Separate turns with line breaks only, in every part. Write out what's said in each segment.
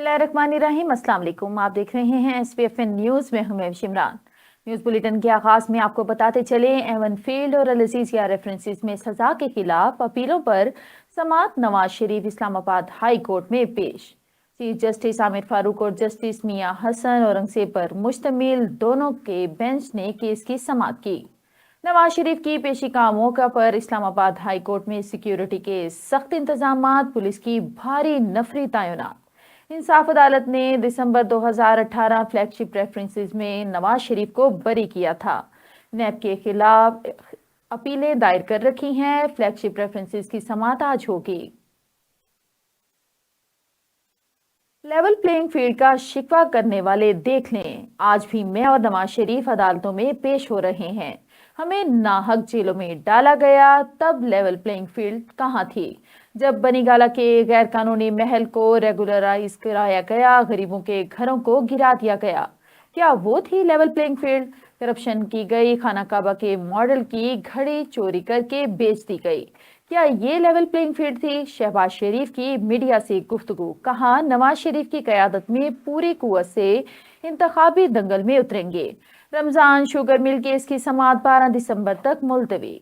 बिस्मिल्लाहिर्रहमानिर्रहीम। अस्सलाम वालेकुम। आप देख रहे हैं SPFN न्यूज़ में हूं मैं शिमरान। न्यूज़ बुलेटिन के आगाज में आपको बताते चले एवन फील्ड और अल-अज़ीज़िया रेफरेंसेस में सजा के खिलाफ अपीलों पर समाअत नवाज शरीफ इस्लामाबाद हाई कोर्ट में पेश। चीफ जस्टिस आमिर फारूक और जस्टिस मियां हसन औरंगजेब पर मुश्तमिल दोनों के बेंच ने केस की समाअत की। नवाज शरीफ की पेशी का मौका पर इस्लामाबाद हाई कोर्ट में सिक्योरिटी के सख्त इंतजामात, पुलिस की भारी नफरी तैनात। इंसाफ अदालत ने दिसंबर 2018 फ्लैगशिप रेफरेंसेस में नवाज शरीफ को बरी किया था। नैब के खिलाफ अपीलें दायर कर रखी हैं। फ्लैगशिप रेफरेंसेस की समाअत आज होगी। लेवल प्लेइंग फील्ड का शिकवा करने वाले देख लें, आज भी मैं और नवाज शरीफ अदालतों में पेश हो रहे हैं। हमें नाहक जेलों में डाला गया, तब लेवल प्लेइंग फील्ड कहाँ थी? जब बनीगाला के गैर कानूनी महल को रेगुलराइज कराया गया, गरीबों के घरों को गिरा दिया गया, क्या वो थी लेवल प्लेइंग फील्ड? करप्शन की गई, खाना काबा के मॉडल की घड़ी चोरी करके बेच दी गई, क्या ये लेवल प्लेइंग फील्ड थी? शहबाज शरीफ की मीडिया से गुफ्तगू, कहा नवाज शरीफ की क़यादत में पूरी कुव्वत से इंतखाबी दंगल में उतरेंगे। रमजान शुगर मिल केस की समाअत 12 दिसंबर तक मुलतवी।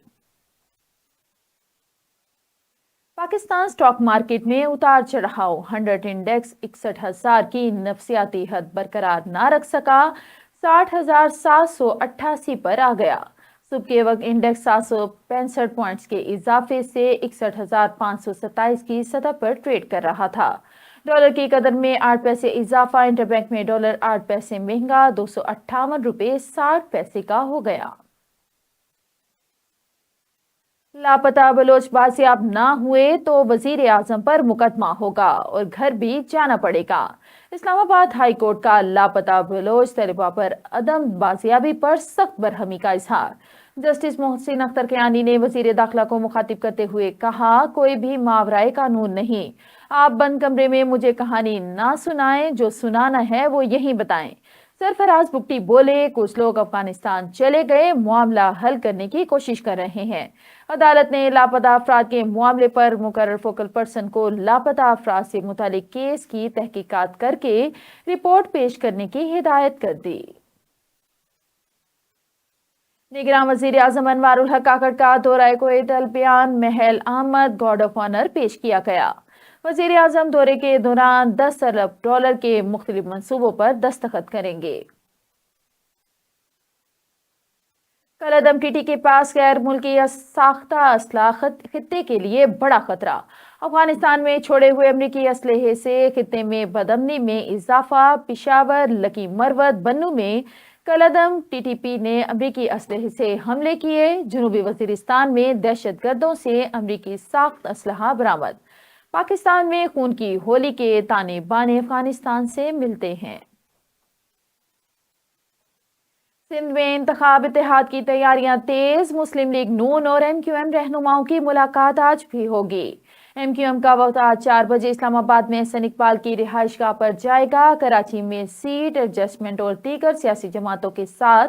पाकिस्तान स्टॉक मार्केट में उतार चढ़ाव, 100 इंडेक्स 61,000 की नफसियाती हद बरकरार ना रख सका, 60,788 पर आ गया। सुबह के वक्त इंडेक्स 765 पॉइंट्स के इजाफे से 61,527 की सतह पर ट्रेड कर रहा था। डॉलर की कदर में 8 पैसे इजाफा, इंटरबैंक में डॉलर 8 पैसे महंगा 258 रुपये 60 पैसे का हो गया। लापता बलोच बाजियाब ना हुए तो वजीर आजम पर मुकदमा होगा और घर भी जाना पड़ेगा। इस्लामाबाद हाई कोर्ट का लापता बलोच तलबा पर अदम बाजियाबी पर सख्त बरहमी का इजहार। जस्टिस मोहसिन अख्तर कियानी ने वजीर दाखिला को मुखातिब करते हुए कहा, कोई भी मावराए कानून नहीं, आप बंद कमरे में मुझे कहानी ना सुनाएं, जो सुनाना है वो यहीं बताएं। सरफराज बुगटी बोले, कुछ लोग अफगानिस्तान चले गए, मामला हल करने की कोशिश कर रहे हैं। अदालत ने लापता अफराद के मामले पर मुकर्रर फोकल पर्सन को लापता अफराद से मुतालिक केस की तहकीकात करके रिपोर्ट पेश करने की हिदायत कर दी। निगरान वजीर आजम अनवार उल हक काकड़ का दौरा Kuwait अल-बयान Mahal Ahmad guard of honour पेश किया गया। वजीर आजम दौरे के दौरान 10 अरब डॉलर के मुख्तलिफ मंसूबों पर दस्तखत करेंगे। कलअदम टीटी के पास गैर मुल्की साख्ता असला खित्ते के लिए बड़ा खतरा। अफगानिस्तान में छोड़े हुए अमरीकी असलहे से खित्ते में बदअमनी में इजाफा। पिशावर, लकी मरवत, बन्नू में कलअदम टीटीपी ने अमरीकी असलहे से हमले किए। जनूबी वजीरिस्तान में दहशतगर्दों से अमरीकी साख्त असलहा बरामद। पाकिस्तान में खून की होली के ताने बाने अफगानिस्तान से मिलते हैं। सिंध में इंतखाब इत्तेहाद की तैयारियां तेज। मुस्लिम लीग नून और MQM रहनुमाओं की मुलाकात आज भी होगी। MQM का वक्त आज 4 बजे इस्लामाबाद में एहसन इकबाल की रिहाइश गाह पर जाएगा। कराची में सीट एडजस्टमेंट और दीगर सियासी जमातों के साथ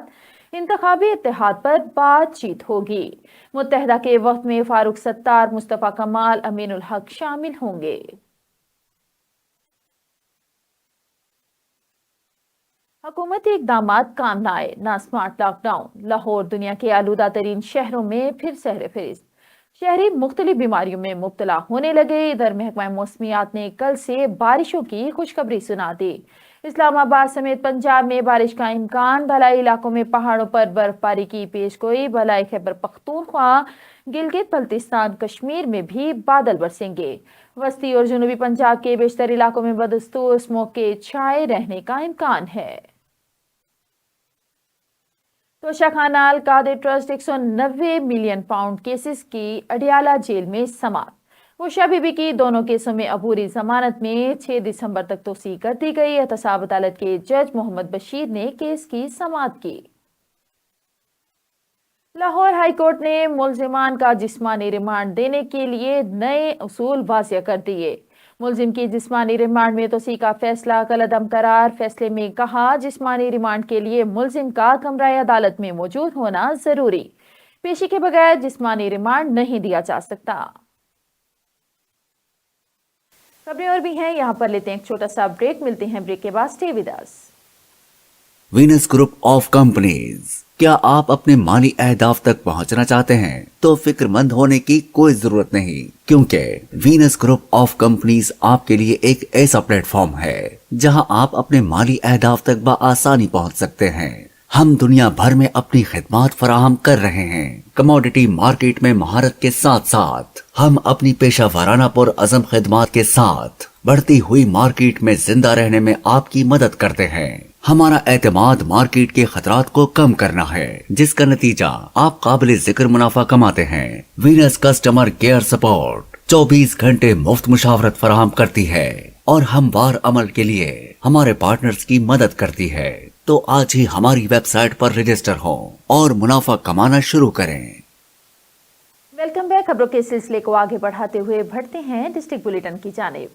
इंतखाबी इत्तेहाद पर बातचीत होगी। मुत्तहदा के वक्त में फारूक सत्तार, मुस्तफा कमाल, अमीनुल हक शामिल होंगे। हुकूमती इकदामात काम न आए, ना स्मार्ट लॉकडाउन। लाहौर दुनिया के आलूदा तरीन शहरों में फिर सहरे फहरिस्त। शहरी मुख्तलिफ बीमारियों में मुब्तला होने लगे। इधर महकमा मौसमियात ने कल से बारिशों की खुशखबरी सुना दी। इस्लामाबाद समेत पंजाब में बारिश का इम्कान। भलाई इलाकों में पहाड़ों पर बर्फबारी की पेशगोई। भलाई खैबर पख्तूनख्वा, गिलगित बल्तिस्तान, कश्मीर में भी बादल बरसेंगे। वस्ती और जनूबी पंजाब के बेशतर इलाकों में बदस्तूर स्मोक के छाए रहने का इम्कान है। Toshakhana Al-Qadir trust 190 million pound cases की अडियाला जेल में समाअत। उषा बीबी की दोनों केसों में अबूरी जमानत में 6 दिसंबर तक तोसी कर दी गई। एहतसाब अदालत के जज मोहम्मद बशीर ने केस की समाअत की। लाहौर हाई कोर्ट ने मुलजिमान का जिस्मानी रिमांड देने के लिए नए उसूल वाज़िया कर दिए। मुलजिम की जिस्मानी रिमांड में तोसी का फैसला कलअदम करार। फैसले में कहा, जिस्मानी रिमांड के लिए मुलजिम का कमरा अदालत में मौजूद होना जरूरी। पेशी के बगैर जिस्मानी रिमांड नहीं दिया जा सकता। खबरें और भी हैं, यहाँ पर लेते हैं एक छोटा सा ब्रेक, मिलते हैं ब्रेक के बाद, stay with us.
Venus group of companies. क्या आप अपने माली अहदाफ तक पहुंचना चाहते हैं? तो फिक्रमंद होने की कोई जरूरत नहीं, क्योंकि वीनस ग्रुप ऑफ कंपनीज आपके लिए एक ऐसा प्लेटफॉर्म है जहां आप अपने माली अहदाफ तक बआसानी पहुंच सकते हैं। हम दुनिया भर में अपनी खिदमात फराहम कर रहे हैं। कमोडिटी मार्केट में महारत के साथ साथ हम अपनी पेशा वाराना पुर अज़म खिदमात के साथ बढ़ती हुई मार्केट में जिंदा रहने में आपकी मदद करते हैं। हमारा एतमाद मार्केट के खतरात को कम करना है, जिसका नतीजा आप काबिल जिक्र मुनाफा कमाते हैं। वीनस कस्टमर केयर सपोर्ट 24 घंटे मुफ्त मुशावरत फराहम करती है और हमवार अमल के लिए हमारे पार्टनर्स की मदद करती है। तो आज ही हमारी वेबसाइट पर रजिस्टर हो और मुनाफा कमाना शुरू करें।
Welcome back. खबरों के सिलसिले को आगे बढ़ाते हुए बढ़ते हैं डिस्ट्रिक्ट बुलेटिन की जानिब।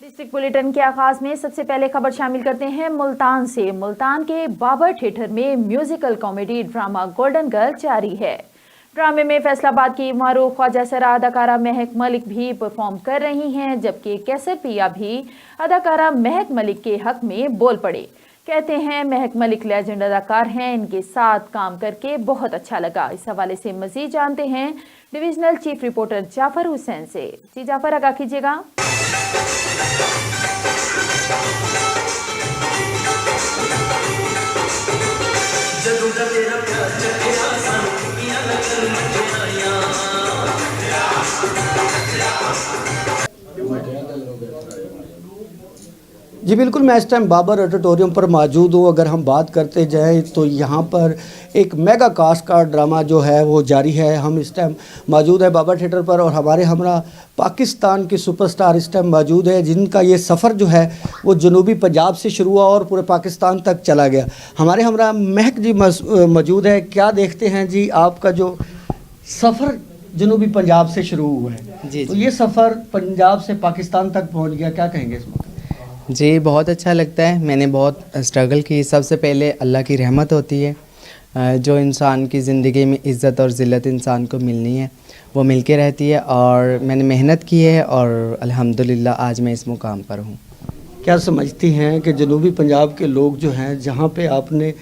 डिस्ट्रिक्ट बुलेटिन के आगाज में सबसे पहले खबर शामिल करते हैं मुल्तान से। मुल्तान के बाबर थिएटर में musical comedy drama golden girl जारी है। ड्रामे में फैसलाबाद की मारूफ ख्वाजा सरा अदाकारा महक मलिक भी परफॉर्म कर रही हैं, जबकि कैसर पिया भी अदाकारा महक मलिक के हक में बोल पड़े। कहते हैं महक मलिक लेजेंड अदाकार हैं, इनके साथ काम करके बहुत अच्छा लगा। इस हवाले से मजीद जानते हैं divisional chief reporter Jafar Hussain से। जी जाफर, आगाह कीजिएगा।
जी बिल्कुल, मैं इस टाइम बाबर ऑडिटोरियम पर मौजूद हूँ। अगर हम बात करते जाएं तो यहाँ पर एक मेगा कास्ट का ड्रामा जो है वो जारी है। हम इस टाइम मौजूद है बाबर थिएटर पर और हमारे हमरा पाकिस्तान के सुपरस्टार इस टाइम मौजूद है, जिनका ये सफ़र जो है वो जनूबी पंजाब से शुरू हुआ और पूरे पाकिस्तान तक चला गया। हमारे हमरा महक जी मौजूद है। क्या देखते हैं जी, आपका जो सफ़र जनूबी पंजाब से शुरू हुआ है जी, तो ये सफ़र पंजाब से पाकिस्तान तक पहुँच गया, क्या कहेंगे इस मौके?
जी बहुत अच्छा लगता है। मैंने बहुत स्ट्रगल की। सबसे पहले अल्लाह की रहमत होती है, जो इंसान की ज़िंदगी में इज़्ज़त और ज़िल्लत इंसान को मिलनी है वो मिल के रहती है, और मैंने मेहनत की है और अल्हम्दुलिल्लाह आज मैं इस मुकाम पर हूँ।
क्या समझती हैं कि जनूबी पंजाब के लोग जो हैं, जहाँ पे आपने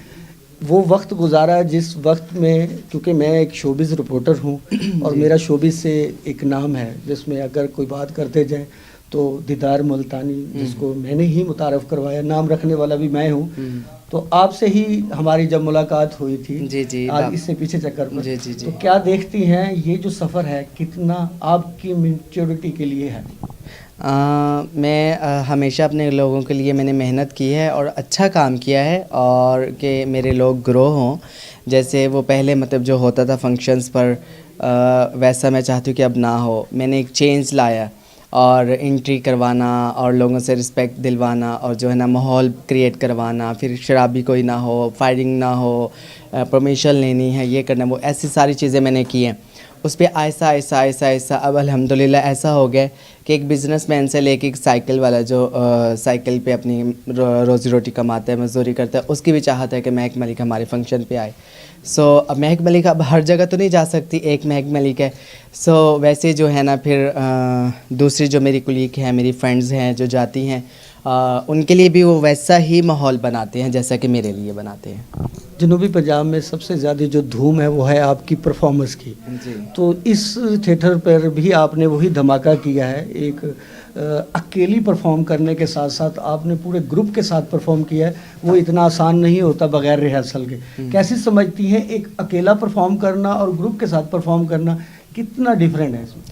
वो वक्त गुजारा जिस वक्त में, क्योंकि मैं एक शोबिज़ रिपोर्टर हूँ और मेरा शोबिज़ से एक नाम है, जिसमें अगर कोई बात करते जाए तो दीदार मुल्तानी, जिसको मैंने ही मुतारफ़ करवाया, नाम रखने वाला भी मैं हूँ। तो आपसे ही हमारी जब मुलाकात हुई थी
जी
आज इससे पीछे चक्कर पर,
जी।
तो क्या देखती हैं ये जो सफ़र है कितना आपकी मैच्योरिटी के लिए है?
मैं हमेशा अपने लोगों के लिए मैंने मेहनत की है और अच्छा काम किया है, और कि मेरे लोग ग्रो हों। जैसे वो पहले मतलब जो होता था फंक्शंस पर, वैसा मैं चाहती हूँ कि अब ना हो। मैंने एक चेंज लाया और एंट्री करवाना और लोगों से रिस्पेक्ट दिलवाना और जो है ना माहौल क्रिएट करवाना, फिर शराबी कोई ना हो, फायरिंग ना हो, परमिशन लेनी है, ये करना, वो ऐसी सारी चीज़ें मैंने की हैं। उस पर ऐसा अब अल्हम्दुलिल्लाह ऐसा हो गया कि एक बिज़नेसमैन से लेके एक साइकिल वाला जो साइकिल पे अपनी रोज़ी रोटी कमाता है, मजदूरी करता है, उसकी भी चाहत है कि महक मलिक हमारे फंक्शन पे आए। अब महक मलिक अब हर जगह तो नहीं जा सकती, एक महक मलिक है। वैसे जो है ना फिर दूसरी जो मेरी कुलीग हैं, मेरी फ्रेंड्स हैं जो जाती हैं, उनके लिए भी वो वैसा ही माहौल बनाते हैं जैसा कि मेरे लिए बनाते हैं।
जनूबी पंजाब में सबसे ज़्यादा जो धूम है वो है आपकी परफॉर्मेंस की जी। तो इस थिएटर पर भी आपने वही धमाका किया है। एक अकेली परफॉर्म करने के साथ साथ आपने पूरे ग्रुप के साथ परफॉर्म किया है, वो इतना आसान नहीं होता बगैर रिहर्सल के। कैसे समझती हैं एक अकेला परफॉर्म करना और ग्रुप के साथ परफॉर्म करना, कितना डिफरेंट है इसमें?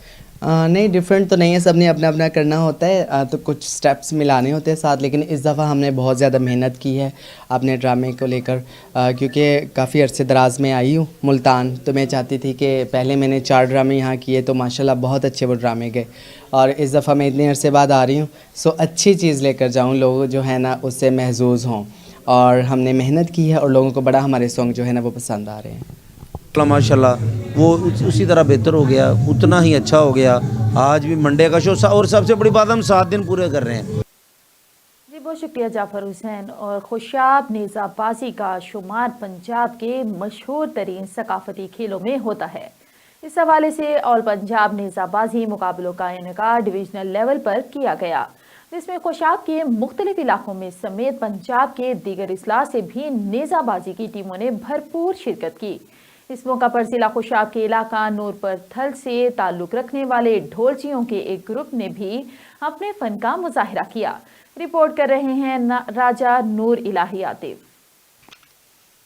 नहीं, डिफरेंट तो नहीं है, सबने अपना अपना करना होता है, तो कुछ स्टेप्स मिलाने होते हैं साथ। लेकिन इस दफ़ा हमने बहुत ज़्यादा मेहनत की है अपने ड्रामे को लेकर, क्योंकि काफ़ी अरसे दराज में आई हूँ मुल्तान, तो मैं चाहती थी कि पहले मैंने 4 ड्रामे यहाँ किए तो माशाल्लाह बहुत अच्छे वो ड्रामे गए, और इस दफ़ा मैं इतने अरसे बाद आ रही हूँ, अच्छी चीज़ लेकर जाऊँ, लोग जो है ना उससे महजूज़ हों। और हमने मेहनत की है और लोगों को बड़ा हमारे सॉन्ग जो है ना वो पसंद आ रहे हैं।
माशाल्लाह वो उसी तरह बेहतर हो गया, उतना ही अच्छा हो गया। आज भी मंडे का शो, और सबसे बड़ी बात हम 7 दिन पूरे कर रहे हैं।
जी बहुत शुक्रिया जाफर हुसैन। और खुशाब नेज़ाबाजी का शुमार पंजाब के मशहूर तरीन सकाफती खेलों में होता है। इस हवाले से ऑल पंजाब नेज़ाबाजी मुकाबलों का इनेकाद डिवीजनल लेवल पर किया गया, जिसमें खुशाब के मुख्तलिफ इलाकों में समेत पंजाब के दीगर अजला से भी नेज़ाबाजी की टीमों ने भरपूर शिरकत की। इस मौका पर जिला खुशाब के इलाका नूरपुर थल से ताल्लुक रखने वाले ढोलचियों के एक ग्रुप ने भी अपने फन का मुजाहिरा किया। रिपोर्ट कर रहे हैं राजा नूर इलाही आतिफ।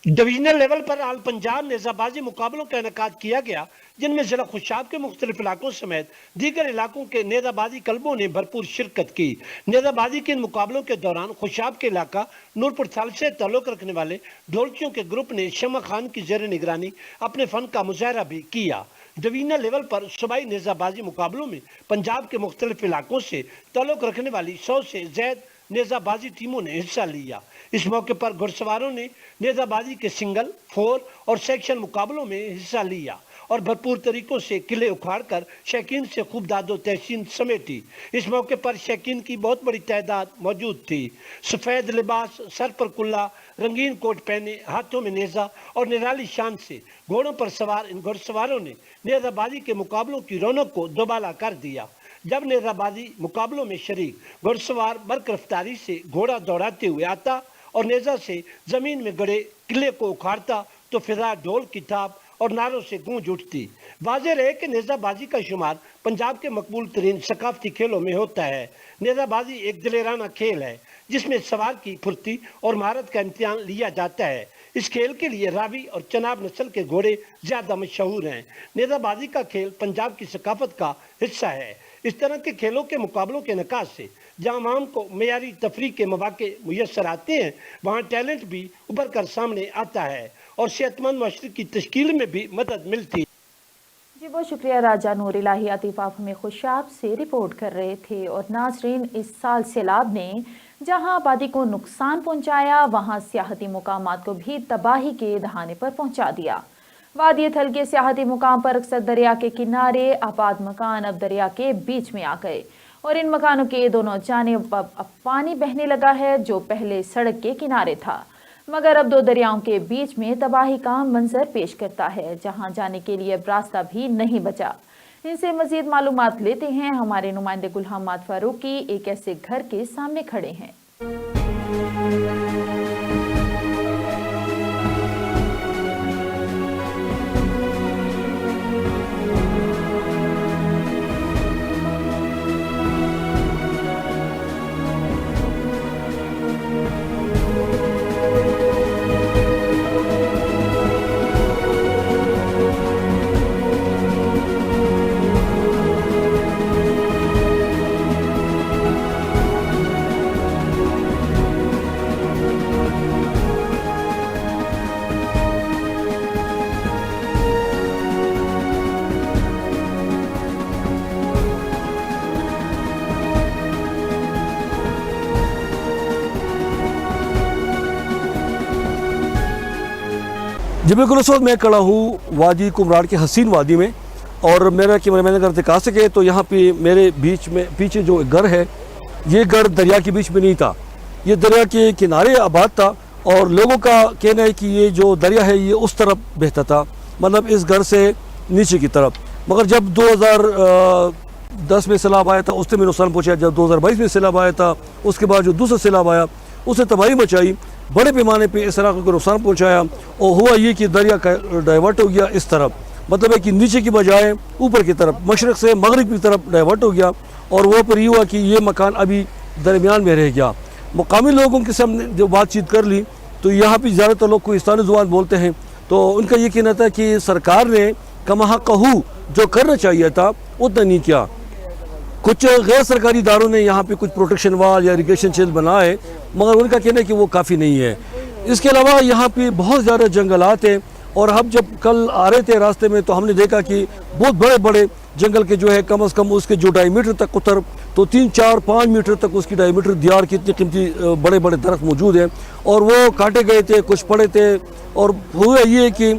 डिवीजनल लेवल पर ऑल पंजाब नेज़ाबाजी मुकाबलों का इनेकाद किया गया, जिनमें जिला खुशाब के मुख्तलिफ इलाकों समेत दीगर इलाकों के नेज़ाबाजी कल्बों ने भरपूर शिरकत की। नेज़ाबाजी के इन मुकाबलों के दौरान खुशाब के इलाका नूरपुर थाल से ताल्लुक रखने वाले ढोलकियों के ग्रुप ने शमा खान की ज़ेर निगरानी अपने फन का मुजाहरा भी किया। डिवीजनल लेवल पर सूबाई नेज़ाबाजी मुकाबलों में पंजाब के मुख्तलिफ इलाकों से ताल्लुक रखने वाली 100 से ज़्यादा नेज़ाबाजी टीमों ने हिस्सा लिया। इस मौके पर घुड़सवारों ने नेज़ाबाजी के सिंगल, 4 और सेक्शन मुकाबलों में हिस्सा लिया और भरपूर तरीकों से किले उखाड़कर शौकीन से खूब दादो तहसीन समेटी। इस मौके पर शौकीन की बहुत बड़ी तादाद मौजूद थी। सफ़ेद लिबास, सर पर कुल्ला, रंगीन कोट पहने, हाथों में नेज़ा और निराली शान से घोड़ों पर सवार इन घुड़सवारों ने नेज़ाबाजी के मुकाबलों की रौनक को दोबाला कर दिया। जब नेज़ाबाजी मुकाबलों में शरीक घुड़सवार बर्क रफ्तारी से घोड़ा दौड़ाते हुए आता और नेज़ा से ज़मीन में गड़े किले को उखाड़ता तो फिजा ढोल की थाप और नारों से गूंज उठती। वाज़ेह रहे कि नेज़ाबाजी का शुमार पंजाब के मकबूल तरीन सकाफती खेलों में होता है। नेज़ाबाजी एक दिलेराना खेल है जिसमें सवार की फुर्ती और महारत का इम्तिहान लिया जाता है। इस खेल के लिए रावी और चनाब नस्ल के घोड़े ज़्यादा मशहूर हैं। नेज़ाबाजी का खेल पंजाब की सकाफत का हिस्सा है। इस तरह के खेलों के मुकाबलों के नकाज से जहाँ आवाम को मेयारी तफरीह के मौके मुयसर आते हैं, वहाँ टैलेंट भी उभर कर सामने आता है और सेहतमंद माशरे की तश्कील में भी मदद मिलती है।
जी बहुत शुक्रिया राजा नूर इलाही आतिफ, आप हमें खुशाब से रिपोर्ट कर रहे थे। और नाजरीन, इस साल सैलाब ने जहां आबादी को नुकसान पहुंचाया, वहां सियाहती मुकामात को भी तबाही के दहाने पर पहुंचा दिया। वादी थल के सियाहती मुकाम पर अक्सर दरिया के किनारे आबाद मकान अब दरिया के बीच में आ गए और इन मकानों के दोनों जानिब अब पानी बहने लगा है, जो पहले सड़क के किनारे था, मगर अब दो दरियाओं के बीच में तबाही का मंजर पेश करता है, जहां जाने के लिए अब रास्ता भी नहीं बचा। इनसे मजीद मालूमात लेते हैं हमारे नुमाइंदे गुलहमाद फारूकी एक ऐसे घर के सामने खड़े हैं।
जी बिल्कुल, उस वक्त मैं खड़ा हूँ वादी कुमरान के हसीन वादी में और मेरा कैमरा मैंने अगर दिखा सके तो यहाँ पे मेरे बीच में पीछे जो घर है, ये घर दरिया के बीच में नहीं था, ये दरिया के किनारे आबाद था और लोगों का कहना है कि ये जो दरिया है ये उस तरफ बहता था, मतलब इस घर से नीचे की तरफ। मगर जब 2010 में सैलाब आया था उससे में नुकसान पहुँचा, जब 2022 में सैलाब आया था उसके बाद जो दूसरा सैलाब आया उसने तबाही मचाई, बड़े पैमाने पे इस इलाके को नुकसान पहुंचाया और हुआ ये कि दरिया का डाइवर्ट हो गया इस तरफ, मतलब है कि नीचे की बजाय ऊपर की तरफ, मशरक़ से मगरिब की तरफ डाइवर्ट हो गया और वहाँ पर ये हुआ कि ये मकान अभी दरमियान में रह गया। मुकामी लोगों के सामने जो बातचीत कर ली तो यहाँ पर ज़्यादातर लोग कोहिस्तानी ज़ुबान बोलते हैं, तो उनका ये कहना था कि सरकार ने कमा कहू जो करना चाहिए था उतना नहीं किया। कुछ गैर सरकारी इदारों ने यहाँ पे कुछ प्रोटेक्शन वाल या इरिगेशन शेल बनाए, मगर उनका कहना है कि वो काफ़ी नहीं है। इसके अलावा यहाँ पे बहुत ज़्यादा जंगलात हैं और हम जब कल आ रहे थे रास्ते में तो हमने देखा कि बहुत बड़े बड़े जंगल के जो है कम से कम उसके जो डायमीटर तक उतर तो 3, 4, 5 मीटर तक उसकी डायमीटर दियार की इतनी कीमती बड़े बड़े दरख्त मौजूद हैं और वो काटे गए थे, कुछ पड़े थे। और हुआ ये कि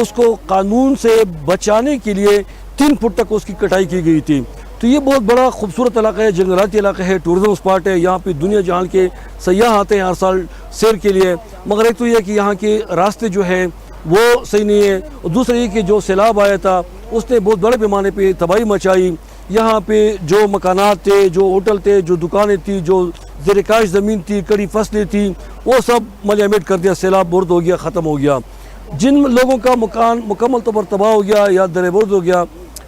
उसको कानून से बचाने के लिए 3 फुट तक उसकी कटाई की गई थी تو یہ بہت بڑا خوبصورت علاقہ ہے، جنگلاتی علاقہ ہے، ٹورزم اسپاٹ ہے، یہاں پہ دنیا جہان کے سیاح آتے ہیں ہر سال سیر کے لیے، مگر ایک تو یہ کہ یہاں کے راستے جو ہیں وہ صحیح نہیں ہے، اور دوسرا یہ کہ جو سیلاب آیا تھا اس نے بہت بڑے پیمانے پہ تباہی مچائی، یہاں پہ جو مکانات تھے، جو ہوٹل تھے، جو دکانیں تھیں، جو زیر کاش زمین تھی، کڑی فصلیں تھیں، وہ سب ملیمیٹ کر دیا، سیلاب برد ہو گیا، ختم ہو گیا۔ جن لوگوں کا مکان مکمل طور پر تباہ ہو گیا یا درے برد ہو گیا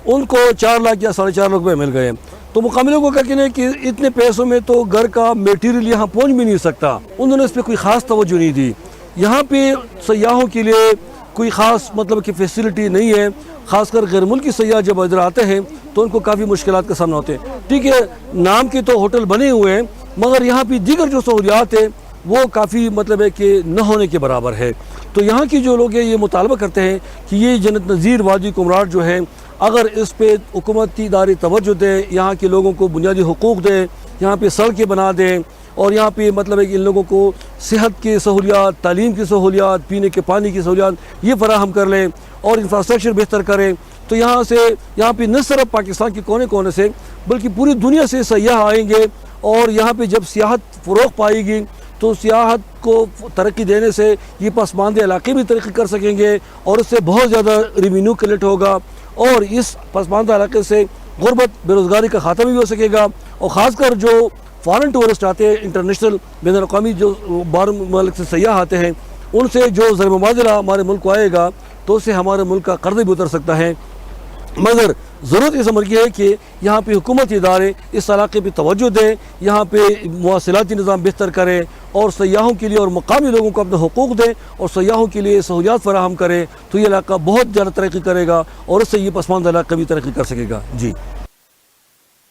ان کو 4 لاکھ یا 4.5 لاکھ روپے مل گئے۔ تو مقامی لوگوں کا کہنا ہے کہ اتنے پیسوں میں تو گھر کا میٹیریل یہاں پہنچ بھی نہیں سکتا، انہوں نے اس پہ کوئی خاص توجہ نہیں دی۔ یہاں پہ سیاحوں کے لیے کوئی خاص مطلب کہ فیسلٹی نہیں ہے، خاص کر غیر ملکی سیاح جب ادھر آتے ہیں تو ان کو کافی مشکلات کا سامنا ہوتے ہیں۔ ٹھیک ہے، نام کے تو ہوٹل بنے ہوئے ہیں مگر یہاں پہ دیگر جو سہولیات ہیں وہ کافی مطلب ہے کہ نہ ہونے کے برابر ہے۔ تو یہاں کی جو لوگ ہیں یہ مطالبہ کرتے ہیں کہ یہ جنت نظیر وادی کمراٹ جو ہے اگر اس پہ حکومتی ادارے توجہ دیں، یہاں کے لوگوں کو بنیادی حقوق دیں، یہاں پہ سڑکیں بنا دیں، اور یہاں پہ مطلب ہے کہ ان لوگوں کو صحت کی سہولیات، تعلیم کی سہولیات، پینے کے پانی کی سہولیات یہ فراہم کر لیں اور انفراسٹرکچر بہتر کریں، تو یہاں پہ نہ صرف پاکستان کے کونے کونے سے بلکہ پوری دنیا سے سیاح آئیں گے، اور یہاں پہ جب سیاحت فروغ پائے گی تو سیاحت کو ترقی دینے سے یہ پسماندہ علاقے بھی ترقی کر سکیں گے اور اس سے بہت زیادہ ریونیو کلیکٹ ہوگا، اور اس پسماندہ علاقے سے غربت، بے روزگاری کا خاتمہ بھی ہو سکے گا، اور خاص کر جو فارن ٹورسٹ آتے ہیں، انٹرنیشنل بین الاقوامی جو باہر ملک سے سیاح آتے ہیں، ان سے جو ضرب مبادلہ ہمارے ملک کو آئے گا تو اس سے ہمارے ملک کا قرض بھی اتر سکتا ہے۔ مگر ضرورت اس عمر کی ہے کہ یہاں پہ حکومتی ادارے اس علاقے پہ توجہ دیں، یہاں پہ مواصلاتی نظام بہتر کریں اور سیاحوں کے لیے اور مقامی لوگوں کو اپنے حقوق دیں اور سیاحوں کے لیے سہولیات فراہم کریں، تو یہ علاقہ بہت زیادہ ترقی کرے گا اور اس سے یہ پسماندہ علاقہ بھی ترقی کر سکے گا۔ جی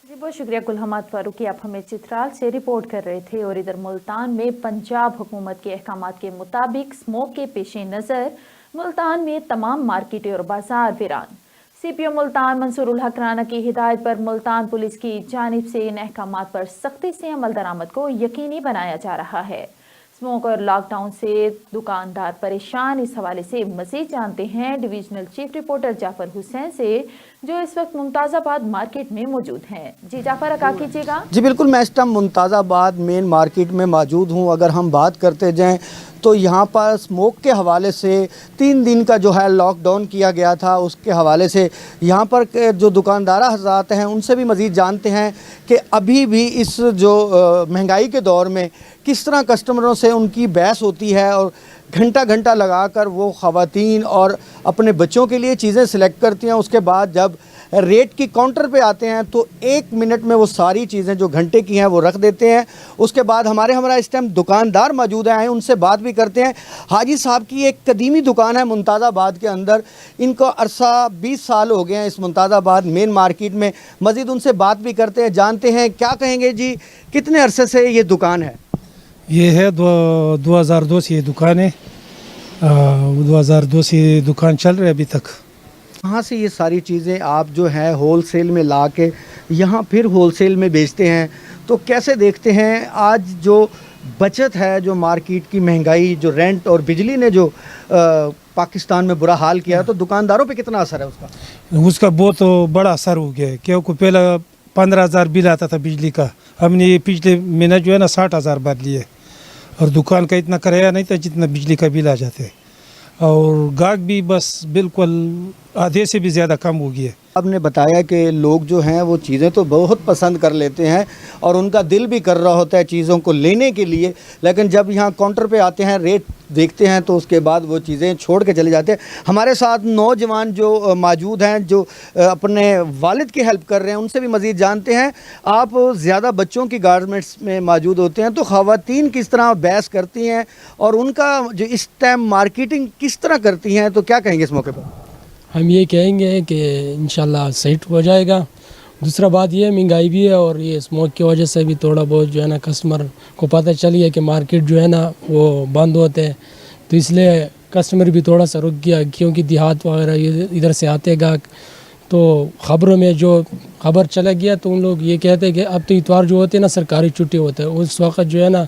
بہت شکریہ گل حماد فاروقی، آپ ہمیں چترال سے رپورٹ کر رہے تھے۔ اور ادھر ملتان میں پنجاب حکومت کے احکامات کے مطابق اسموگ کے پیش نظر ملتان میں تمام مارکیٹیں اور بازار ویران۔ سی پی او ملتان منصور الحق رانا کی ہدایت پر ملتان پولیس کی جانب سے ان احکامات پر سختی سے عمل درآمد کو یقینی بنایا جا رہا ہے۔ اسموگ اور لاک ڈاؤن سے دکاندار پریشان، اس حوالے سے مزید جانتے ہیں ڈویژنل چیف رپورٹر جعفر حسین سے جو اس وقت ممتاز آباد مارکیٹ میں موجود ہیں۔ جی جعفر، آگاہ کیجیے گا۔
جی بالکل، میں اس ٹائم ممتاز آباد مین مارکیٹ میں موجود ہوں۔ اگر ہم بات کرتے جائیں تو یہاں پر اسموگ کے حوالے سے 3 دن کا جو ہے لاک ڈاؤن کیا گیا تھا، اس کے حوالے سے یہاں پر جو دکاندارہ حضرات ہیں ان سے بھی مزید جانتے ہیں کہ ابھی بھی اس جو مہنگائی کے دور میں کس طرح کسٹمروں سے ان کی بحث ہوتی ہے اور گھنٹہ گھنٹہ لگا کر وہ خواتین اور اپنے بچوں کے لیے چیزیں سلیکٹ کرتی ہیں، اس کے بعد جب ریٹ کی کاؤنٹر پہ آتے ہیں تو 1 منٹ میں وہ ساری چیزیں جو گھنٹے کی ہیں وہ رکھ دیتے ہیں۔ اس کے بعد ہمارا اس ٹائم دکاندار موجود ہیں، ان سے بات بھی کرتے ہیں۔ حاجی صاحب کی ایک قدیمی دکان ہے ممتاز آباد کے اندر، ان کو عرصہ 20 سال ہو گئے ہیں اس ممتاز آباد مین مارکیٹ میں۔ مزید ان سے بات بھی کرتے ہیں، جانتے ہیں کیا کہیں گے۔ جی کتنے عرصے سے یہ دکان ہے؟
یہ ہے 2002 سے یہ دکان ہے، 2002 سے یہ دکان چل رہی ہے ابھی تک۔
کہاں سے یہ ساری چیزیں آپ جو ہے ہول سیل میں لا کے یہاں پھر ہول سیل میں بیچتے ہیں، تو کیسے دیکھتے ہیں آج جو بچت ہے، جو مارکیٹ کی مہنگائی، جو رینٹ اور بجلی نے جو پاکستان میں برا حال کیا، تو دکانداروں پہ کتنا اثر ہے
اس کا بہت بڑا اثر ہو گیا ہے، کیونکہ پہلے 15,000 بل آتا تھا بجلی کا، ہم نے یہ پچھلے مہینہ جو ہے نا 60,000 بھر لیے، اور دکان کا اتنا کرایہ نہیں تھا جتنا بجلی کا بل آ جاتے، اور گاہک بھی بس بالکل آدھے سے بھی زیادہ کم ہو گیا ہے۔
آپ نے بتایا کہ لوگ جو ہیں وہ چیزیں تو بہت پسند کر لیتے ہیں اور ان کا دل بھی کر رہا ہوتا ہے چیزوں کو لینے کے لیے، لیکن جب یہاں کاؤنٹر پہ آتے ہیں، ریٹ دیکھتے ہیں تو اس کے بعد وہ چیزیں چھوڑ کے چلے جاتے ہیں۔ ہمارے ساتھ نوجوان جو موجود ہیں جو اپنے والد کی ہیلپ کر رہے ہیں، ان سے بھی مزید جانتے ہیں۔ آپ زیادہ بچوں کی گارمنٹس میں موجود ہوتے ہیں، تو خواتین کس طرح بحث کرتی ہیں اور ان کا جو اس ٹائم مارکیٹنگ کس طرح کرتی ہیں، تو کیا کہیں گے اس موقع پر؟
ہم یہ کہیں گے کہ انشاءاللہ سیٹ ہو جائے گا۔ دوسرا بات یہ مہنگائی بھی ہے اور یہ اسموگ کی وجہ سے بھی تھوڑا بہت جو ہے نا کسٹمر کو پتہ چلی ہے کہ مارکیٹ جو ہے نا وہ بند ہوتے ہیں، تو اس لیے کسٹمر بھی تھوڑا سا رک گیا، کیونکہ دیہات وغیرہ ادھر سے آتے گاہک، تو خبروں میں جو خبر چلا گیا تو ان لوگ یہ کہتے ہیں کہ اب تو اتوار جو ہوتے ہیں نا سرکاری چھٹی ہوتا ہے، اس وقت جو ہے نا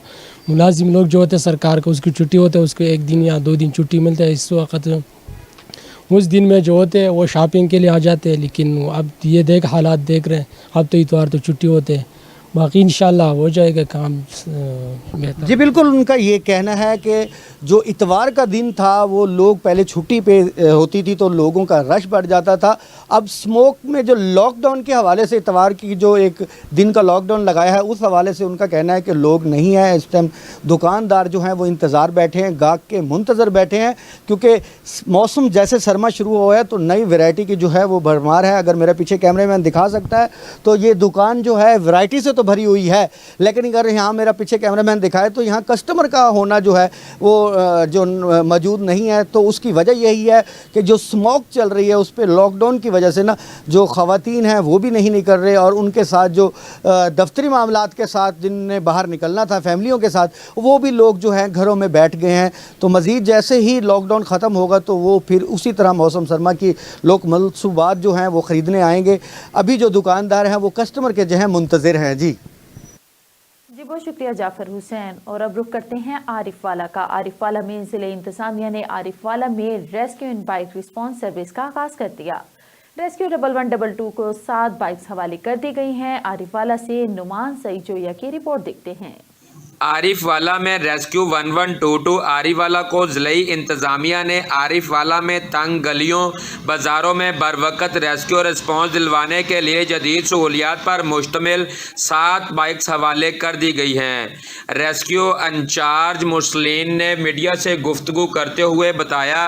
ملازم لوگ جو ہوتے ہیں سرکار کو اس کی چھٹی ہوتا ہے، اس کو 1 دن یا 2 دن چھٹی ملتا ہے، اس وقت उस दिन में जो होते हैं वो शॉपिंग के लिए आ जाते हैं, लेकिन अब ये देख हालात देख रहे हैं, अब तो इतवार तो छुट्टी होते हैं, बाकी इंशाल्लाह हो जाएगा काम बेहतर।
जी बिल्कुल, उनका ये कहना है कि जो इतवार का दिन था वो लोग पहले छुट्टी पे होती थी तो लोगों का रश बढ़ जाता था। अब स्मोक में जो लॉकडाउन के हवाले से इतवार की जो एक दिन का लॉकडाउन लगाया है उस हवाले से उनका कहना है कि लोग नहीं है इस टाइम। दुकानदार जो हैं वो इंतज़ार बैठे हैं, गाहक के मुंतज़र बैठे हैं, क्योंकि मौसम जैसे सरमा शुरू हुआ है तो नई वैरायटी की जो है वो भरमार है। अगर मेरे पीछे कैमरे मैन दिखा सकता है तो ये दुकान जो है वैरायटी से तो भरी हुई है, लेकिन अगर यहाँ मेरा पीछे कैमरा मैन दिखाए तो यहाँ कस्टमर का होना जो है वो जो मौजूद नहीं है। तो उसकी वजह यही है कि जो स्मोक चल रही है उस पर लॉकडाउन की वजह से ना जो ख़वातीन हैं वो भी नहीं निकल रहे, और उनके साथ जो दफ्तरी मामलात के साथ जिनने बाहर निकलना था फैमिलियों के साथ, वो भी लोग जो हैं घरों में बैठ गए हैं। तो मज़ीद जैसे ही लॉकडाउन ख़त्म होगा तो वो फिर उसी तरह मौसम सरमा की लोग मनसूबात जो हैं वो ख़रीदने आएंगे। अभी जो दुकानदार हैं वो कस्टमर के जो हैं मुंतज़िर हैं। जी
बहुत शुक्रिया जाफर हुसैन। और अब रुख करते हैं आरिफ वाला का। आरिफ वाला में जिले इंतजामिया ने आरिफ वाला में रेस्क्यू इन बाइक रिस्पांस सर्विस का आगाज कर दिया। रेस्क्यू 1122 को 7 बाइक्स हवाले कर दी गई हैं। आरिफ वाला से नुमान सईद जोया की रिपोर्ट देखते हैं।
आरिफ वाला में रेस्क्यू 1122 आरिफ वाला को ज़िले इंतज़ामिया ने आरिफ वाला में तंग गलियों बाज़ारों में बरवक़्त रेस्क्यू रिस्पॉन्स दिलवाने के लिए जदीद सहूलियात पर मुश्तमिल 7 बाइक्स हवाले कर दी गई हैं। रेस्क्यू इंचार्ज मुसलिन ने मीडिया से गुफ्तगू करते हुए बताया,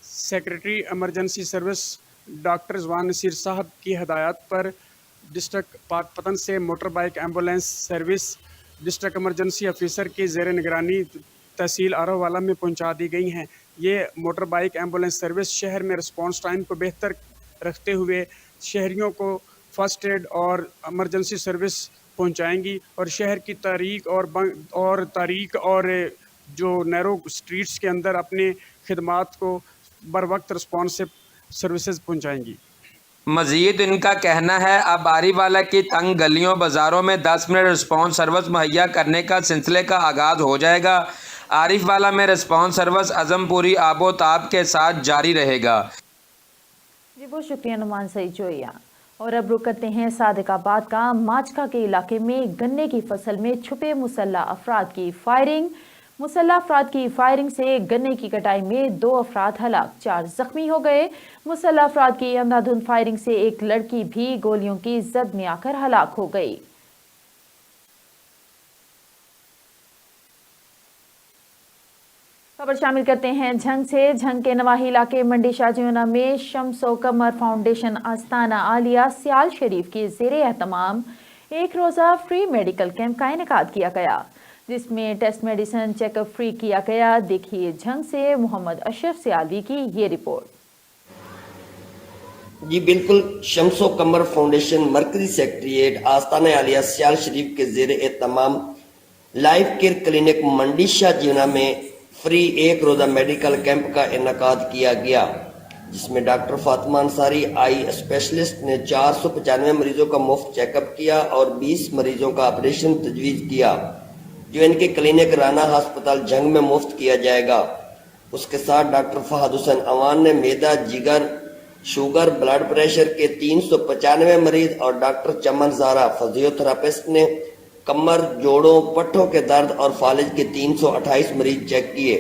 सेक्रेटरी एमरजेंसी सर्विस डॉक्टर जवान नसीर साहब की हदायत पर डिस्ट्रिक्ट पाकपतन से motor bike ambulance service district emergency officer की ज़ेर निगरानी तहसील आरोवाला में पहुंचा दी गई हैं। ये मोटर बाइक एम्बुलेंस सर्विस शहर में रिस्पांस टाइम को बेहतर रखते हुए शहरियों को फर्स्ट एड और एमरजेंसी सर्विस पहुंचाएंगी और शहर की तारीख और जो नैरो स्ट्रीट्स के अंदर अपने खिदमात को बर वक्त रिस्पॉन्सिव सर्विसेज पहुंचाएंगी।
मज़ीद इनका कहना है अब आरिफ वाला की तंग गलियों बाज़ारों में 10 मिनट रिस्पॉन्स सर्विस मुहैया करने का सिलसिले का आगाज़ हो जाएगा। आरिफ वाला में रिस्पॉन्स सर्विस अज़मपुरी आबोताब के साथ जारी रहेगा।
जी बहुत शुक्रिया नुमान सईद जोया। और अब रुक करते हैं सादिकाबाद का। माचका के इलाके में गन्ने की फसल में छुपे मुसल्ला अफराद की फायरिंग। मुसल्ला अफराद की फायरिंग से गन्ने की कटाई में 2 अफराद हलाक, 4 जख्मी हो गए। मुसल्ला अफराद की अंधाधुंध फायरिंग से एक लड़की भी गोलियों की जद में आकर हलाक हो गई। खबर शामिल करते हैं झंग से। झंग के नवाही इलाके मंडी शाहजहां में शम्सो कमर फाउंडेशन आस्ताना आलिया सियाल शरीफ की ज़ेरे एहतमाम एक रोज़ा फ्री मेडिकल कैंप का इनेकाद किया गया, जिसमें टेस्ट मेडिसिन चेकअप फ्री किया गया। देखिए झंग से मोहम्मद अशरफ सियालवी की ये रिपोर्ट।
जी बिल्कुल, शम्सो कमर फाउंडेशन मरकजी सेक्रेटरीट आस्ताना आलिया सियाल शरीफ के ज़ेरे एहतमाम लाइफ केयर क्लिनिक मंडी शाहजहां में फ्री एक रोज़ा मेडिकल कैंप का इनेकाद किया गया, जिसमें doctor Fatima Ansari eye specialist ने 495 मरीजों का मुफ्त चेकअप किया और 20 मरीजों का ऑपरेशन तजवीज़ किया, जो इनके क्लिनिक राना हस्पताल झंग में मुफ्त किया जाएगा। उसके साथ डॉक्टर फहद हुसैन अवान ने मैदा, जिगर, शुगर, ब्लड प्रेशर के 395 मरीज और डॉक्टर चमन ज़ारा फिजियोथेरापिस्ट ने कमर, जोड़ों, पट्टों के दर्द और फालिज के 328 मरीज चेक किए,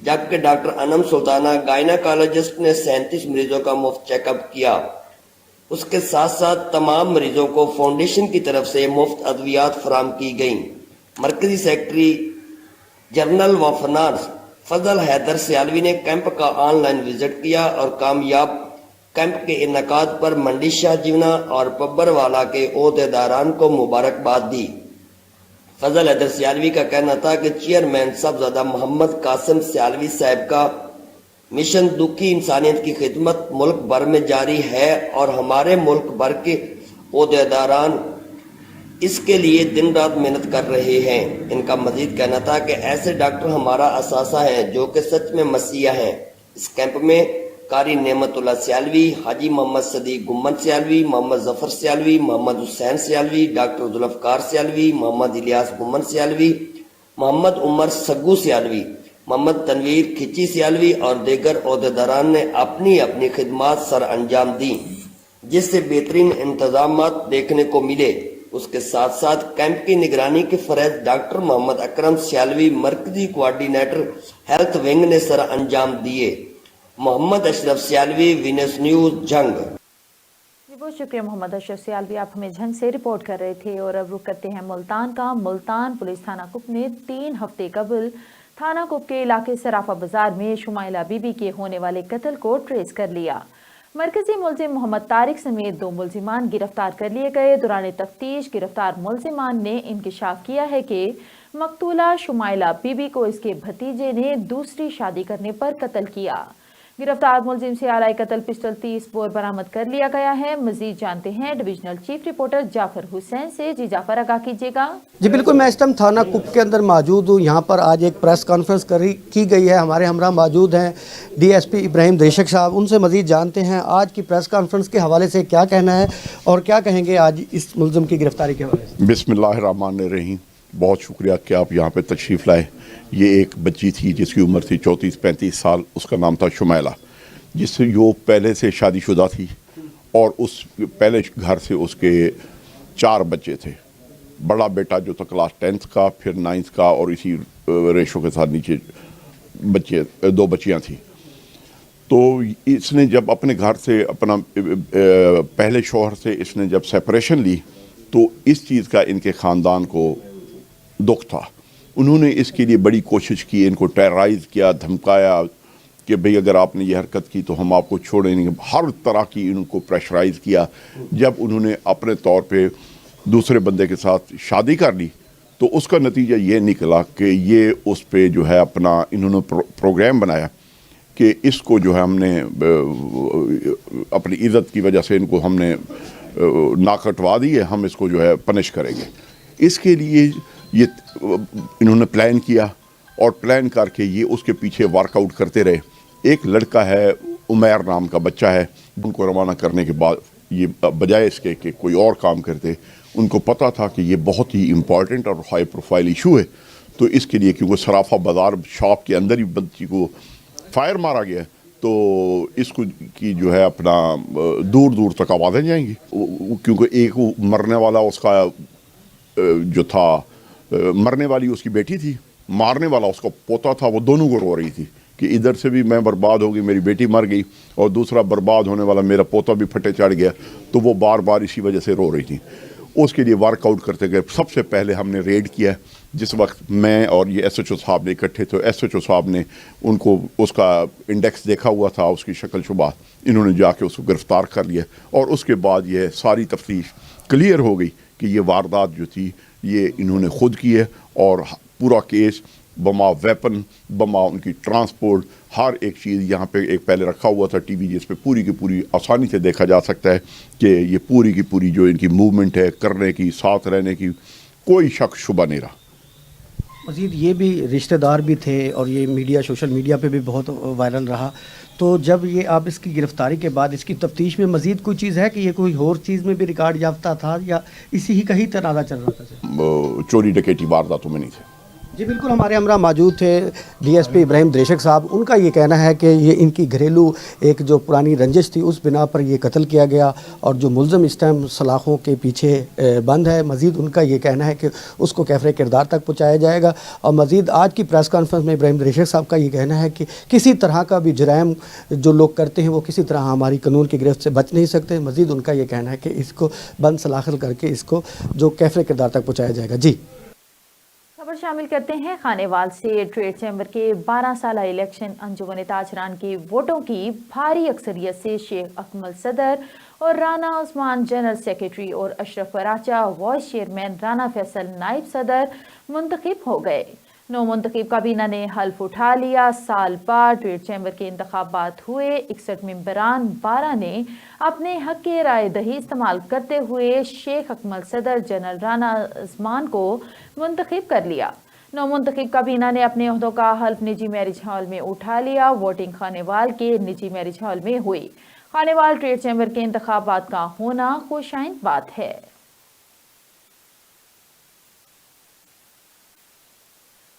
जबकि डॉक्टर अनम सुल्ताना गायनाकोलॉजिस्ट ने 37 मरीजों का मुफ्त चेकअप किया। उसके साथ साथ तमाम मरीजों को फाउंडेशन की तरफ से मुफ्त अद्वियात फराम की गई। मरकजी सेक्रेटरी जनरल व फाइनेंस फजल हैदर सियालवी ने कैंप का ऑनलाइन विजिट किया और कामयाब कैंप के इनेकाद पर मंडी शाहजहां और पब्बरवाला के ओहदेदारान को मुबारकबाद दी। फजल हैदर सियालवी का कहना था कि चेयरमैन साहबजादा मोहम्मद कासिम सियालवी साहब का मिशन दुखी इंसानियत की खिदमत मुल्क भर में जारी है और हमारे मुल्क भर के ओहदेदारान इसके लिए दिन रात मेहनत कर रहे हैं। इनका मजीद कहना था कि ऐसे डॉक्टर हमारा असासा है जो कि सच में मसीहा हैं। इस कैंप में कारी नेमतुल्लाह सियालवी, हाजी मोहम्मद सदीक गुम्मन सियालवी, मोहम्मद जफर सियालवी, मोहम्मद हुसैन सियालवी, डॉक्टर जुल्फकार सियालवी, मोहम्मद इलियास गुम्मन सियालवी, मोहम्मद उमर सग्गू सियालवी, محمد تنویر کھچی سیالوی اور دیگر عہدیداران نے اپنی اپنی خدمات سر انجام دیں، جس سے بہترین انتظامات دیکھنے کو ملے۔ اس کے ساتھ ساتھ کیمپ کی نگرانی کے فرائض ڈاکٹر محمد اکرم سیالوی مرکزی کوارڈینیٹر ہیلتھ ونگ نے سر انجام دیے۔ محمد اشرف سیالوی، وینس نیوز، جھنگ۔
بہت شکریہ محمد اشرف سیالوی، آپ ہمیں جھنگ سے رپورٹ کر رہے تھے۔ اور اب رخ کرتے ہیں ملتان کا۔ ملتان پولیس تھانہ کپ نے 3 ہفتے قبل تھانہ کپ کے علاقے صرافہ بازار میں شمائلہ بی بی کے ہونے والے قتل کو ٹریس کر لیا۔ مرکزی ملزم محمد طارق سمیت 2 ملزمان گرفتار کر لیے گئے۔ دوران تفتیش گرفتار ملزمان نے انکشاف کیا ہے کہ مقتولہ شمائلہ بی بی کو اس کے بھتیجے نے دوسری شادی کرنے پر قتل کیا۔ گرفتار ملزم سے آلۂ قتل پسٹل 30 بور برآمد کر لیا گیا ہے۔ مزید جانتے ہیں ڈویژنل چیف رپورٹر جعفر حسین سے۔ جی جعفر، آگاہ کیجیے گا۔
جی بالکل، میں اس ٹائم تھانہ کپ کے اندر موجود ہوں۔ یہاں پر آج ایک پریس کانفرنس کی گئی ہے۔ ہمارے ہمراہ موجود ہیں ڈی ایس پی ابراہیم دریشک صاحب، ان سے مزید جانتے ہیں آج کی پریس کانفرنس کے حوالے سے کیا کہنا ہے اور کیا کہیں گے آج اس ملزم کی گرفتاری کے حوالے سے۔
بسم اللہ الرحمن الرحیم، بہت شکریہ کہ آپ یہاں پہ تشریف لائے۔ یہ ایک بچی تھی جس کی عمر تھی 34-35 سال، اس کا نام تھا شمائلہ، جس سے جو پہلے سے شادی شدہ تھی اور اس پہلے گھر سے اس کے 4 بچے تھے۔ بڑا بیٹا جو تھا کلاس 10th کا، پھر 9th کا، اور اسی ریشو کے ساتھ نیچے 2 بچیاں تھیں۔ تو اس نے جب اپنے گھر سے اپنا پہلے شوہر سے اس نے جب سیپریشن لی تو اس چیز کا ان کے خاندان کو دکھ تھا۔ انہوں نے اس کے لیے بڑی کوشش کی، ان کو ٹیررائز کیا، دھمکایا کہ بھئی اگر آپ نے یہ حرکت کی تو ہم آپ کو چھوڑیں نہیں۔ ہر طرح کی ان کو پریشرائز کیا۔ جب انہوں نے اپنے طور پہ دوسرے بندے کے ساتھ شادی کر لی تو اس کا نتیجہ یہ نکلا کہ یہ اس پہ جو ہے اپنا انہوں نے پروگرام بنایا کہ اس کو جو ہے ہم نے اپنی عزت کی وجہ سے ان کو ہم نے ناک کٹوا دی ہے، ہم اس کو جو ہے پنش کریں گے۔ اس کے لیے یہ انہوں نے پلان کیا اور پلان کر کے یہ اس کے پیچھے ورک آؤٹ کرتے رہے۔ ایک لڑکا ہے عمیر نام کا بچہ ہے، ان کو روانہ کرنے کے بعد یہ بجائے اس کے کہ کوئی اور کام کرتے، ان کو پتہ تھا کہ یہ بہت ہی امپورٹنٹ اور ہائی پروفائل ایشو ہے، تو اس کے لیے کیونکہ صرافہ بازار شاپ کے اندر ہی بچی کو فائر مارا گیا تو اس کو کی جو ہے اپنا دور دور تک آوازیں جائیں گی، کیونکہ ایک مرنے والا اس کا جو تھا، مرنے والی اس کی بیٹی تھی، مارنے والا اس کا پوتا تھا، وہ دونوں کو رو رہی تھی کہ ادھر سے بھی میں برباد ہو گئی، میری بیٹی مر گئی، اور دوسرا برباد ہونے والا میرا پوتا بھی پھٹے چڑھ گیا، تو وہ بار بار اسی وجہ سے رو رہی تھی۔ اس کے لیے ورک آؤٹ کرتے گئے۔ سب سے پہلے ہم نے ریڈ کیا، جس وقت میں اور یہ ایس ایچ او صاحب نے اکٹھے تھے، ایس ایچ او صاحب نے ان کو اس کا انڈیکس دیکھا ہوا تھا، اس کی شکل شبہ، انہوں نے جا کے اس کو گرفتار کر لیا، اور اس کے بعد یہ ساری تفتیش کلیئر ہو گئی کہ یہ واردات جو تھی یہ انہوں نے خود کی ہے، اور پورا کیس بما ویپن، بما ان کی ٹرانسپورٹ، ہر ایک چیز یہاں پہ ایک پہلے رکھا ہوا تھا ٹی وی، جس پہ پوری کی پوری آسانی سے دیکھا جا سکتا ہے کہ یہ پوری کی پوری جو ان کی موومنٹ ہے، کرنے کی، ساتھ رہنے کی، کوئی شک شبہ نہیں رہا۔
مزید یہ بھی رشتہ دار بھی تھے اور یہ میڈیا، سوشل میڈیا پہ بھی بہت وائرل رہا، تو جب یہ آپ اس کی گرفتاری کے بعد اس کی تفتیش میں مزید کوئی چیز ہے کہ یہ کوئی اور چیز میں بھی ریکارڈ یافتہ تھا یا اسی ہی کا ہی تنازع چل رہا تھا؟
چوری ڈکیٹی وارداتوں میں نہیں تھے۔
جی بالکل، ہمارے ہمراہ موجود تھے ڈی ایس پی ابراہیم دریشک صاحب، ان کا یہ کہنا ہے کہ یہ ان کی گھریلو ایک جو پرانی رنجش تھی اس بنا پر یہ قتل کیا گیا، اور جو ملزم اس ٹائم سلاخوں کے پیچھے بند ہے، مزید ان کا یہ کہنا ہے کہ اس کو کیفر کردار تک پہنچایا جائے گا۔ اور مزید آج کی پریس کانفرنس میں ابراہیم دریشک صاحب کا یہ کہنا ہے کہ کسی طرح کا بھی جرائم جو لوگ کرتے ہیں وہ کسی طرح ہماری قانون کی گرفت سے بچ نہیں سکتے۔ مزید ان کا یہ کہنا ہے کہ اس کو بند سلاخل کر کے اس کو جو کیفر کردار تک پہنچایا جائے گا۔ جی
خبر شامل کرتے ہیں خانے وال سے۔ ٹریڈ چیمبر کے 12 سالہ الیکشن انجمن تاجران کی ووٹوں کی بھاری اکثریت سے شیخ اکمل صدر اور رانا عثمان جنرل سیکریٹری اور اشرف وراچا وائس چیئرمین، رانا فیصل نائب صدر منتخب ہو گئے۔ نو منتخب کابینہ نے حلف اٹھا لیا۔ سال بعد ٹریڈ چیمبر کے انتخابات ہوئے۔ 61 ممبران 12 نے اپنے حق رائے دہی استعمال کرتے ہوئے شیخ اکمل صدر، جنرل رانا عثمان کو منتخب کر لیا۔ نو منتخب کابینہ نے اپنے عہدوں کا حلف نجی میرج ہال میں اٹھا لیا۔ ووٹنگ خانے وال کے نجی میرج ہال میں ہوئی۔ خانے وال ٹریڈ چیمبر کے انتخابات کا ہونا خوش آئند بات ہے۔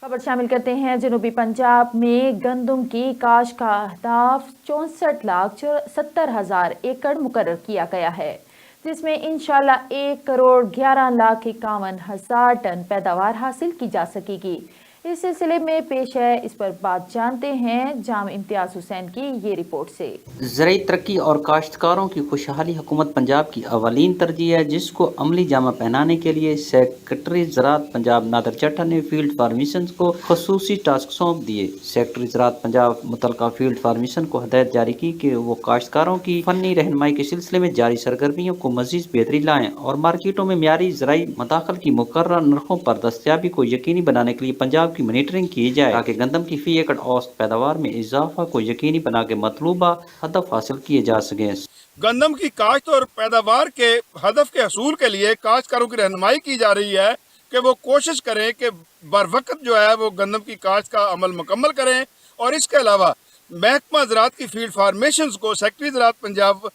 खबर शामिल करते हैं। जनूबी पंजाब में गंदम की काश्त का अहदाफ 64,70,000 एकड़ मुकर्रर किया गया है, जिसमें इंशाल्लाह 1,11,51,000 टन पैदावार हासिल की जा सकेगी। इस सिलसिले में पेश है, इस पर बात जानते हैं जाम इम्तियाज हुसैन की ये रिपोर्ट से।
ज़राई तरक्की और काश्तकारों की खुशहाली हुकूमत पंजाब की अवलीन तरजीह है, जिसको अमली जामा पहनाने के लिए सेक्रेटरी ज़राअत पंजाब नादर चट्टा ने फील्ड फार्मेशन को खसूसी टास्क सौंप दिए। सेक्रेटरी ज़राअत पंजाब मुतलका फील्ड फार्मेशन को हदायत जारी की कि वो काश्तकारों की फनी रहनुमाई के सिलसिले में जारी सरगर्मियों को मजीद बेहतरी लाएँ और मार्केटों में म्यारी ज़राई मदाखल की मुकर्रर नरखों पर दस्तयाबी को यकीनी बनाने के लिए पंजाब की मॉनिटरिंग की जाए, ताकि गंदम की फी एकड़ औसत पैदावार में इजाफा को यकीनी बना के मतलूबा हदफ हासिल किए जा सके।
गंदम की काश्त और पैदावार के हदफ के हसूल के लिए काश्तकारों की रहनुमाई की जा रही है कि वो कोशिश करें कि बरवक्त जो है वो गंदम की काश्त का अमल मुकम्मल करें। और इसके अलावा महकमा ज़राअत की फील्ड फार्मेशन को सेक्रेटरी ज़राअत पंजाब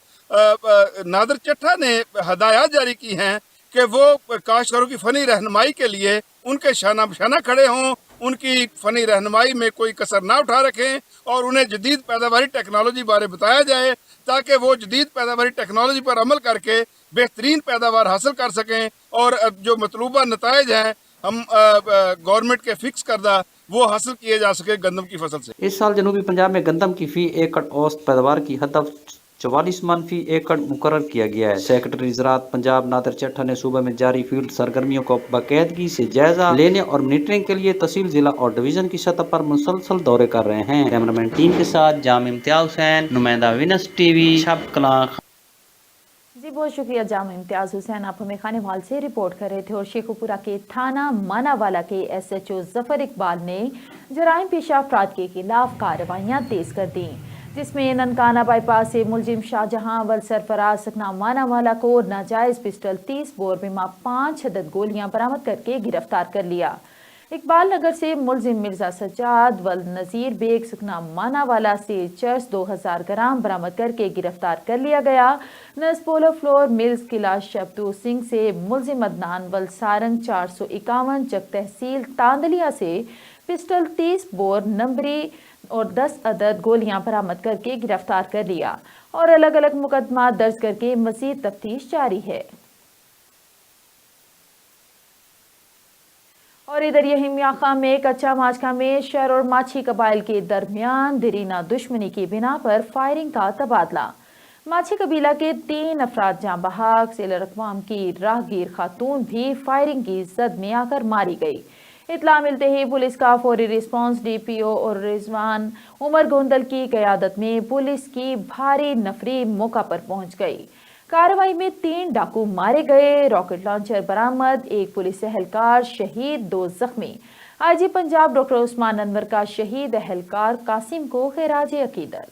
नादर चट्टा ने हदायत जारी की हैं कि वो काश्तकारों की फ़नी रहनुमाई के लिए उनके शाना बशाना खड़े हों, उनकी फ़नी रहनुमाई में कोई कसर ना उठा रखें और उन्हें जदीद पैदावारी टेक्नोलॉजी बारे बताया जाए, ताकि वो जदीद पैदावारी टेक्नोलॉजी पर अमल करके बेहतरीन पैदावार हासिल कर सकें और जो मतलूबा नताइज हैं हम गवर्नमेंट के फिक्स करदा वो हासिल किए जा सके गंदम की फसल से।
इस साल जनूबी पंजाब में गंदम की फी एकड़ औसत पैदावार की हदफ 44 मन फी एकड़ मुकर्रर किया गया है। सेक्रेटरी ज़राअत पंजाब नादर चट्टा ने सूबे में जारी फील्ड सरगर्मियों को बाकायदगी से जायजा लेने और मॉनिटरिंग के लिए तहसील, जिला और डिवीजन की सतह पर मुसलसल दौरे कर रहे हैं। कैमरामैन टीम के साथ जाम इम्तियाज हुसैन, नुमाइंदा विनस टीवी, शब कलां।
जी बहुत शुक्रिया जाम इम्तियाज हुसैन, आप हमें खानेवाल से रिपोर्ट कर रहे थे। और शेखुपुरा के थाना मानावाला के SHO जफर इकबाल ने जराइम पेशा अफराद के खिलाफ कार्रवाइयाँ तेज कर दी, जिसमें ननकाना बाईपास से मुलजिम शाहजहां अवल सरफराज सकना मानावाला को नाजायज पिस्टल 30 बोर में 5 अदद गोलियां बरामद करके गिरफ्तार कर लिया। इकबाल नगर से मुलजिम मिर्जा सज्जाद वल नज़ीर बेग सुखना मानावाला से चर्च 2000 ग्राम बरामद करके गिरफ्तार कर लिया गया। नसपोलो फ्लोर मिल्स किला शब्दू सिंह से मुलजिम अदनान वल सारंग 451 चक तहसील तांदलिया से पिस्टल 30 बोर नंबरी और 10 अदद गोलियां बरामद करके गिरफ्तार कर लिया और अलग अलग मुकदमा दर्ज करके मजीद तफ्तीश जारी है। और इधर यही मियाखा में कच्चा माचका में शहर और माछी कबाइल के दरमियान दरीना दुश्मनी की बिना पर फायरिंग का तबादला। माछी कबीला के 3 अफराद जाँ बहाक सेलरकवाम की राहगीर खातून भी फायरिंग की जद में आकर मारी गई। इतला मिलते ही पुलिस का फौरी रिस्पांस DPO और रिजवान उमर गोंदल की क़यादत में पुलिस की भारी नफरी मौका पर पहुंच गई। कार्रवाई में 3 डाकू मारे गए, रॉकेट लॉन्चर बरामद, 1 पुलिस एहलकार शहीद, 2 जख्मी। IG पंजाब डॉक्टर उस्मान अनवर का शहीद एहलकार कासिम को खिराज अकीदत।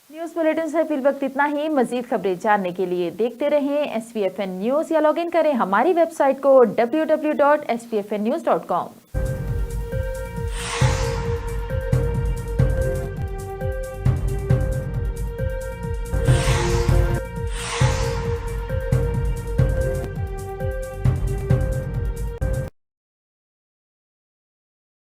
न्यूज़ बुलेटिन से फिल वक्त इतना ही। मजीद खबरें जानने के लिए देखते रहें SVFN न्यूज़ या लॉग इन करें हमारी वेबसाइट को www.svfnnews.com।